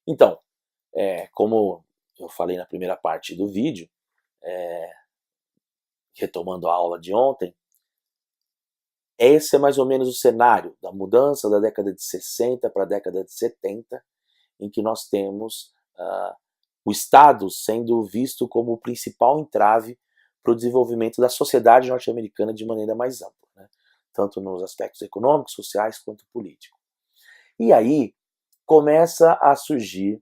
Então, como eu falei na primeira parte do vídeo, retomando a aula de ontem, esse é mais ou menos o cenário da mudança da década de 60 para a década de 70, em que nós temos o Estado sendo visto como o principal entrave para o desenvolvimento da sociedade norte-americana de maneira mais ampla, né? Tanto nos aspectos econômicos, sociais, quanto políticos. E aí começa a surgir,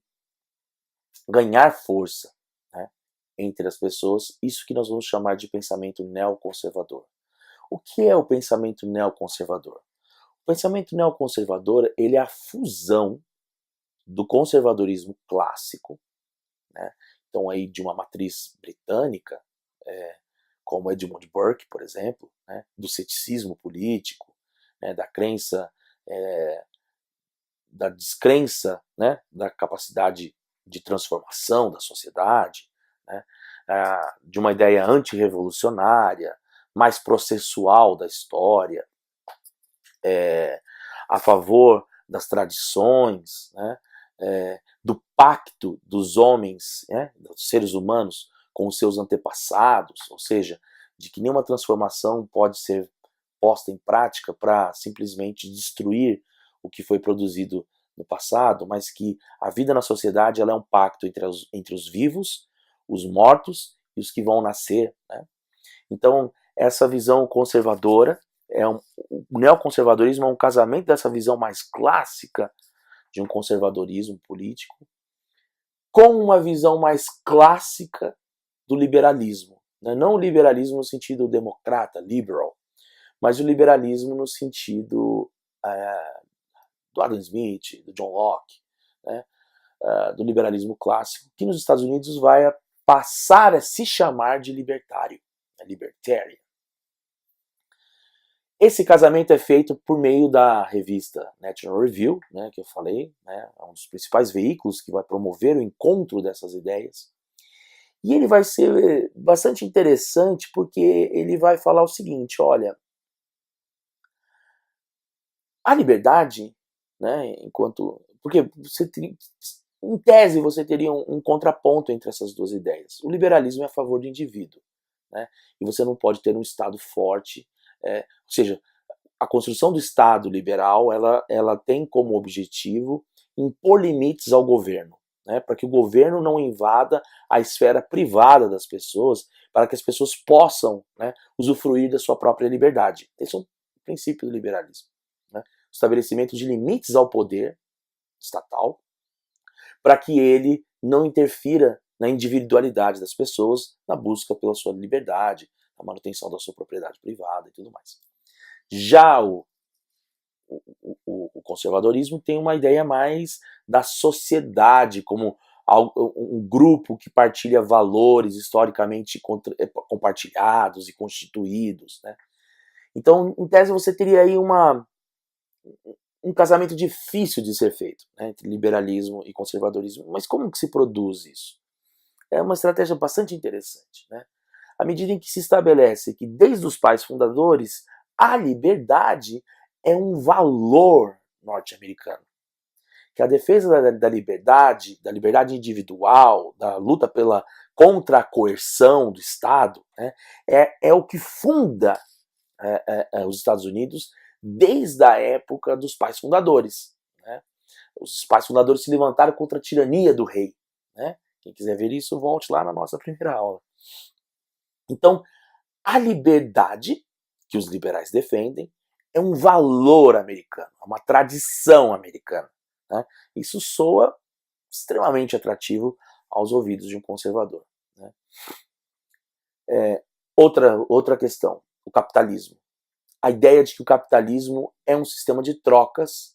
ganhar força, né, entre as pessoas, isso que nós vamos chamar de pensamento neoconservador. O que é o pensamento neoconservador? O pensamento neoconservador, ele é a fusão do conservadorismo clássico, né, então aí de uma matriz britânica, como Edmund Burke, por exemplo, né, do ceticismo político, né, da crença, da descrença, né, da capacidade de transformação da sociedade, né, de uma ideia antirrevolucionária, mais processual da história, a favor das tradições, né, do pacto dos homens, né, dos seres humanos com os seus antepassados, ou seja, de que nenhuma transformação pode ser posta em prática para simplesmente destruir o que foi produzido no passado, mas que a vida na sociedade ela é um pacto entre os vivos, os mortos e os que vão nascer, né? Então, essa visão conservadora, o neoconservadorismo é um casamento dessa visão mais clássica de um conservadorismo político com uma visão mais clássica do liberalismo, né? Não o liberalismo no sentido democrata, liberal, mas o liberalismo no sentido do Adam Smith, do John Locke, né? Do liberalismo clássico, que nos Estados Unidos vai passar a se chamar de libertário, libertarian. Esse casamento é feito por meio da revista National Review, né, que eu falei, né, é um dos principais veículos que vai promover o encontro dessas ideias. E ele vai ser bastante interessante porque ele vai falar o seguinte, olha, a liberdade, né, porque em tese você teria um contraponto entre essas duas ideias. O liberalismo é a favor do indivíduo, né, e você não pode ter um Estado forte, ou seja, a construção do Estado liberal ela tem como objetivo impor limites ao governo, né, para que o governo não invada a esfera privada das pessoas, para que as pessoas possam, né, usufruir da sua própria liberdade. Esse é o princípio do liberalismo, né, o estabelecimento de limites ao poder estatal, para que ele não interfira na individualidade das pessoas, na busca pela sua liberdade, na manutenção da sua propriedade privada e tudo mais. Já o conservadorismo tem uma ideia mais da sociedade como um grupo que partilha valores historicamente compartilhados e constituídos, né? Então, em tese, você teria aí um casamento difícil de ser feito, né, entre liberalismo e conservadorismo. Mas como que se produz isso? É uma estratégia bastante interessante, né? À medida em que se estabelece que, desde os pais fundadores, a liberdade é um valor norte-americano. Que a defesa da liberdade individual, da luta contra a coerção do Estado, né, é o que funda os Estados Unidos desde a época dos pais fundadores, né? Os pais fundadores se levantaram contra a tirania do rei, né? Quem quiser ver isso, volte lá na nossa primeira aula. Então, a liberdade que os liberais defendem é um valor americano, é uma tradição americana, né? Isso soa extremamente atrativo aos ouvidos de um conservador, né? Outra questão, o capitalismo. A ideia de que o capitalismo é um sistema de trocas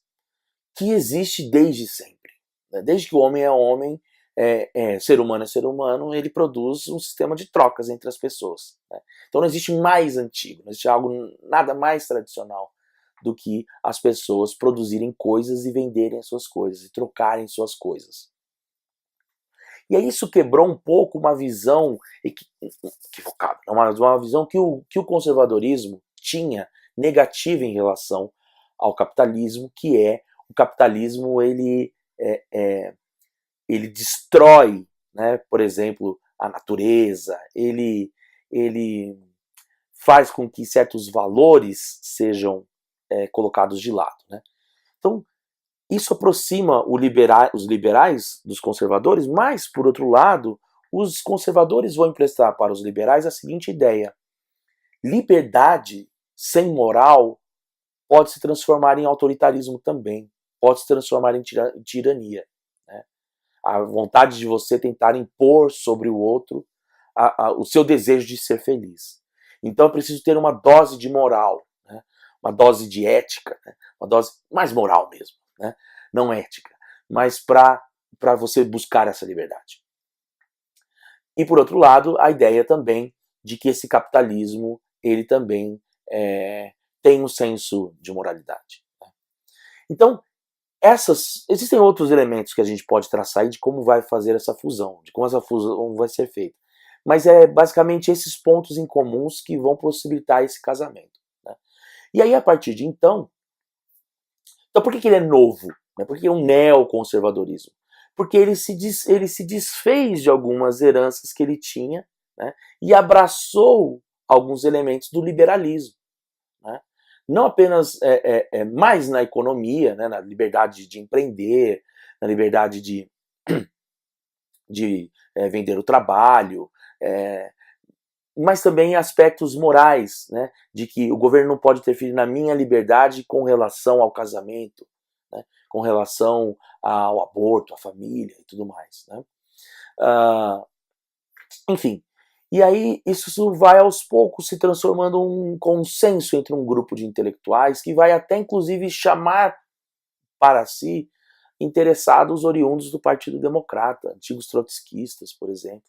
que existe desde sempre, né? Desde que o homem é homem, ser humano é ser humano, ele produz um sistema de trocas entre as pessoas, né? Então não existe mais antigo, não existe algo nada mais tradicional do que as pessoas produzirem coisas e venderem as suas coisas, e trocarem suas coisas. E aí isso quebrou um pouco uma visão equivocada, uma visão que o conservadorismo tinha negativa em relação ao capitalismo, que o capitalismo ele ele destrói, né, por exemplo, a natureza, ele faz com que certos valores sejam colocados de lado, né? Então, isso aproxima os liberais dos conservadores, mas, por outro lado, os conservadores vão emprestar para os liberais a seguinte ideia: liberdade sem moral pode se transformar em autoritarismo também, pode se transformar em tirania, né? A vontade de você tentar impor sobre o outro o seu desejo de ser feliz. Então é preciso ter uma dose de moral, né? Uma dose de ética, né? Uma dose mais moral mesmo, né? Não ética, mas para você buscar essa liberdade. E por outro lado, a ideia também de que esse capitalismo ele também tem um senso de moralidade, né? Então, existem outros elementos que a gente pode traçar de como vai fazer essa fusão, de como essa fusão vai ser feita. Mas é basicamente esses pontos em comuns que vão possibilitar esse casamento, né? E aí, a partir de então por que ele é novo? Por que é um neoconservadorismo? Porque ele se desfez de algumas heranças que ele tinha, né, e abraçou alguns elementos do liberalismo, né? Não apenas mais na economia, né, na liberdade de empreender, na liberdade de vender o trabalho, mas também em aspectos morais, né, de que o governo não pode interferir na minha liberdade com relação ao casamento, né, com relação ao aborto, à família e tudo mais, né? Enfim, e aí isso vai aos poucos se transformando em um consenso entre um grupo de intelectuais que vai até inclusive chamar para si interessados oriundos do Partido Democrata, antigos trotskistas, por exemplo,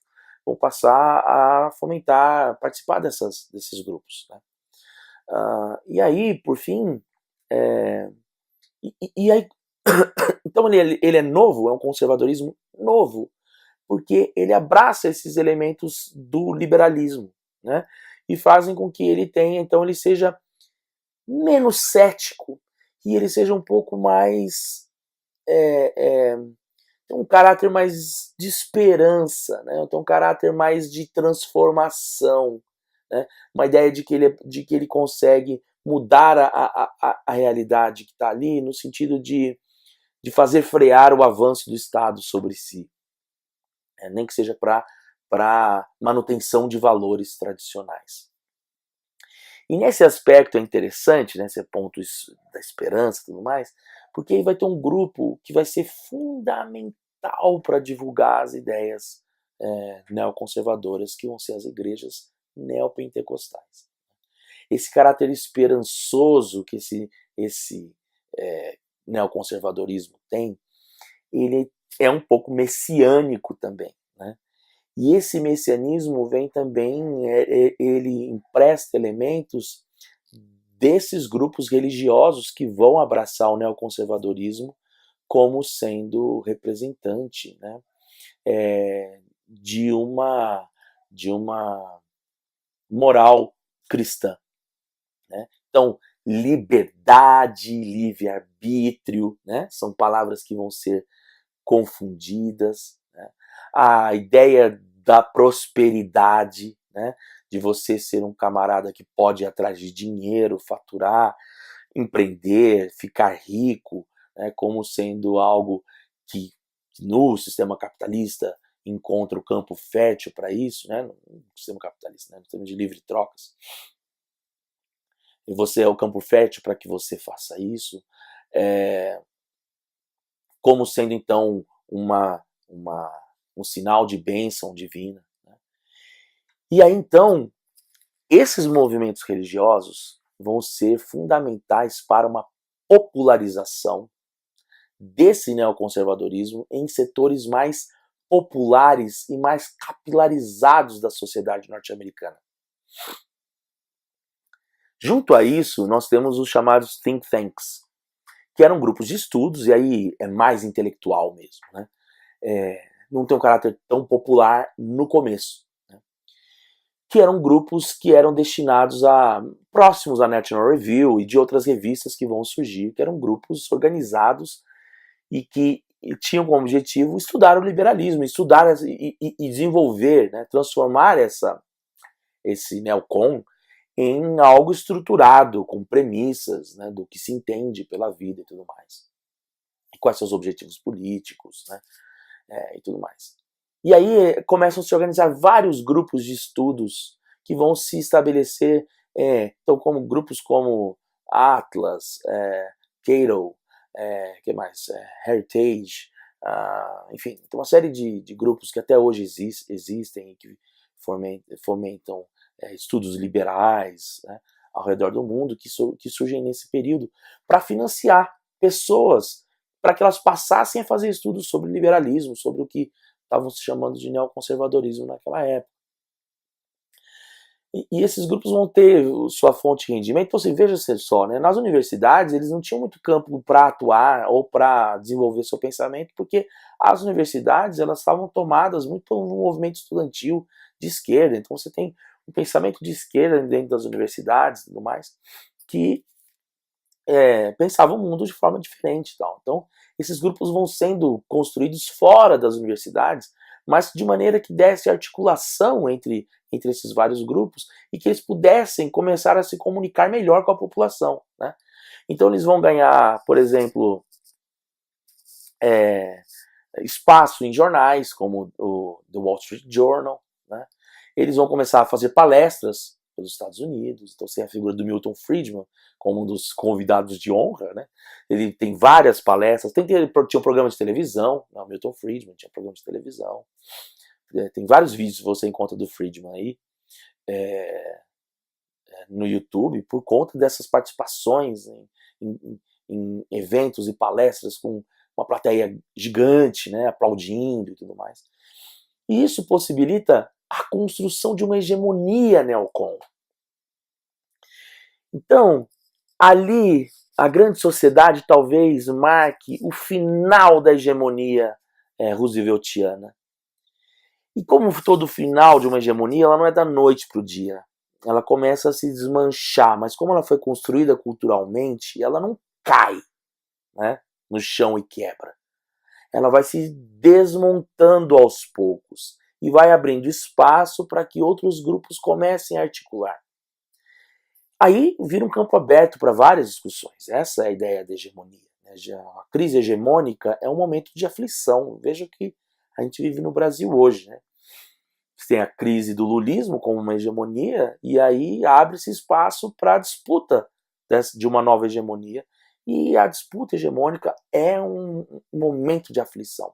vão passar a fomentar, participar desses grupos, né? E aí, por fim, e aí, então ele é novo, é um conservadorismo novo, porque ele abraça esses elementos do liberalismo, né? E fazem com que ele tenha, então ele seja menos cético e ele seja um pouco mais tem um caráter mais de esperança, né? Tem um caráter mais de transformação, né? Uma ideia de que ele consegue mudar a realidade que está ali, no sentido de fazer frear o avanço do Estado sobre si, nem que seja para manutenção de valores tradicionais. E nesse aspecto é interessante, né, esse ponto da esperança e tudo mais, porque aí vai ter um grupo que vai ser fundamental para divulgar as ideias neoconservadoras, que vão ser as igrejas neopentecostais. Esse caráter esperançoso que esse neoconservadorismo tem, ele é um pouco messiânico também, né? E esse messianismo vem também, ele empresta elementos desses grupos religiosos que vão abraçar o neoconservadorismo como sendo representante, né, de uma moral cristã, né? Então, liberdade, livre-arbítrio, né, são palavras que vão ser confundidas, né? A ideia da prosperidade, né, de você ser um camarada que pode ir atrás de dinheiro, faturar, empreender, ficar rico, né, como sendo algo que no sistema capitalista encontra o campo fértil para isso, né, no sistema capitalista, né, no sistema de livre trocas. E você é o campo fértil para que você faça isso, como sendo então um sinal de bênção divina, né? E aí então esses movimentos religiosos vão ser fundamentais para uma popularização desse neoconservadorismo em setores mais populares e mais capilarizados da sociedade norte-americana. Junto a isso, nós temos os chamados think tanks, que eram grupos de estudos, e aí é mais intelectual mesmo, né? Não tem um caráter tão popular no começo, né? Que eram grupos que eram destinados próximos à National Review e de outras revistas que vão surgir, que eram grupos organizados e que tinham como objetivo estudar o liberalismo, estudar e desenvolver, né, transformar esse neocon em algo estruturado, com premissas, né, do que se entende pela vida e tudo mais. E quais são os objetivos políticos, né, e tudo mais. E aí começam a se organizar vários grupos de estudos que vão se estabelecer, então como grupos como Atlas, Cato, que mais? Heritage, enfim, tem uma série de grupos que até hoje existem e que fomentam estudos liberais, né, ao redor do mundo que surgem nesse período para financiar pessoas para que elas passassem a fazer estudos sobre liberalismo, sobre o que estavam se chamando de neoconservadorismo naquela época. E esses grupos vão ter sua fonte de rendimento. Então, você veja só, né? Nas universidades eles não tinham muito campo para atuar ou para desenvolver seu pensamento, porque as universidades elas estavam tomadas muito pelo movimento estudantil de esquerda. Então você tem um pensamento de esquerda dentro das universidades e tudo mais, que pensava o mundo de forma diferente. Tal. Então, esses grupos vão sendo construídos fora das universidades, mas de maneira que desse articulação entre esses vários grupos e que eles pudessem começar a se comunicar melhor com a população. Né? Então, eles vão ganhar, por exemplo, espaço em jornais como o The Wall Street Journal. Né? Eles vão começar a fazer palestras pelos Estados Unidos. Então, você tem a figura do Milton Friedman como um dos convidados de honra. Né? Ele tem várias palestras. Tinha um programa de televisão. Não, Milton Friedman tinha um programa de televisão. Tem vários vídeos que você encontra do Friedman aí no YouTube por conta dessas participações em eventos e palestras com uma plateia gigante, né, aplaudindo e tudo mais. E isso possibilita a construção de uma hegemonia neocon. Então, ali, a grande sociedade talvez marque o final da hegemonia rooseveltiana. E como todo final de uma hegemonia, ela não é da noite para o dia. Ela começa a se desmanchar, mas como ela foi construída culturalmente, ela não cai, né, no chão e quebra. Ela vai se desmontando aos poucos e vai abrindo espaço para que outros grupos comecem a articular. Aí vira um campo aberto para várias discussões. Essa é a ideia da hegemonia. A crise hegemônica é um momento de aflição. Veja o que a gente vive no Brasil hoje. Né? Você tem a crise do lulismo como uma hegemonia, e aí abre-se espaço para a disputa de uma nova hegemonia. E a disputa hegemônica é um momento de aflição.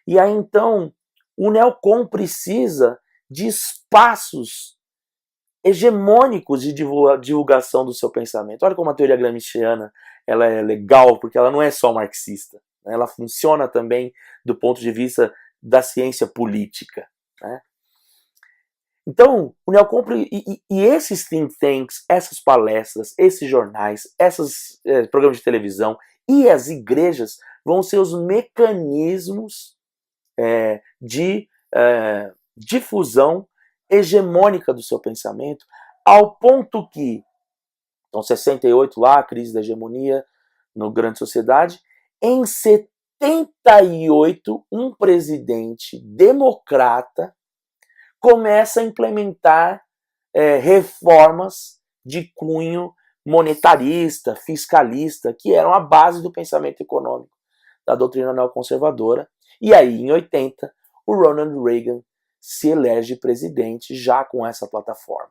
E aí então o neocon precisa de espaços hegemônicos de divulgação do seu pensamento. Olha como a teoria gramsciana ela é legal, porque ela não é só marxista. Né? Ela funciona também do ponto de vista da ciência política. Né? Então, o neocon e esses think tanks, essas palestras, esses jornais, esses programas de televisão e as igrejas vão ser os mecanismos de difusão hegemônica do seu pensamento, ao ponto que, então 68 lá, a crise da hegemonia no grande sociedade, em 78 um presidente democrata começa a implementar reformas de cunho monetarista, fiscalista, que eram a base do pensamento econômico da doutrina neoconservadora. E aí, em 80, o Ronald Reagan se elege presidente já com essa plataforma.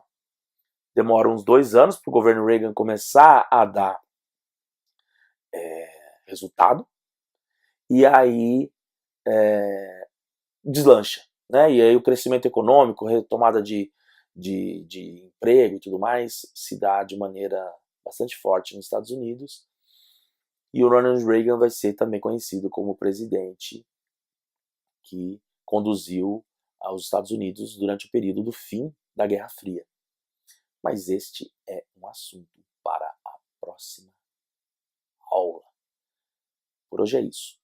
Demora uns 2 anos para o governo Reagan começar a dar resultado, e aí deslancha. Né? E aí o crescimento econômico, retomada de emprego e tudo mais, se dá de maneira bastante forte nos Estados Unidos. E o Ronald Reagan vai ser também conhecido como o presidente que conduziu aos Estados Unidos durante o período do fim da Guerra Fria. Mas este é um assunto para a próxima aula. Por hoje é isso.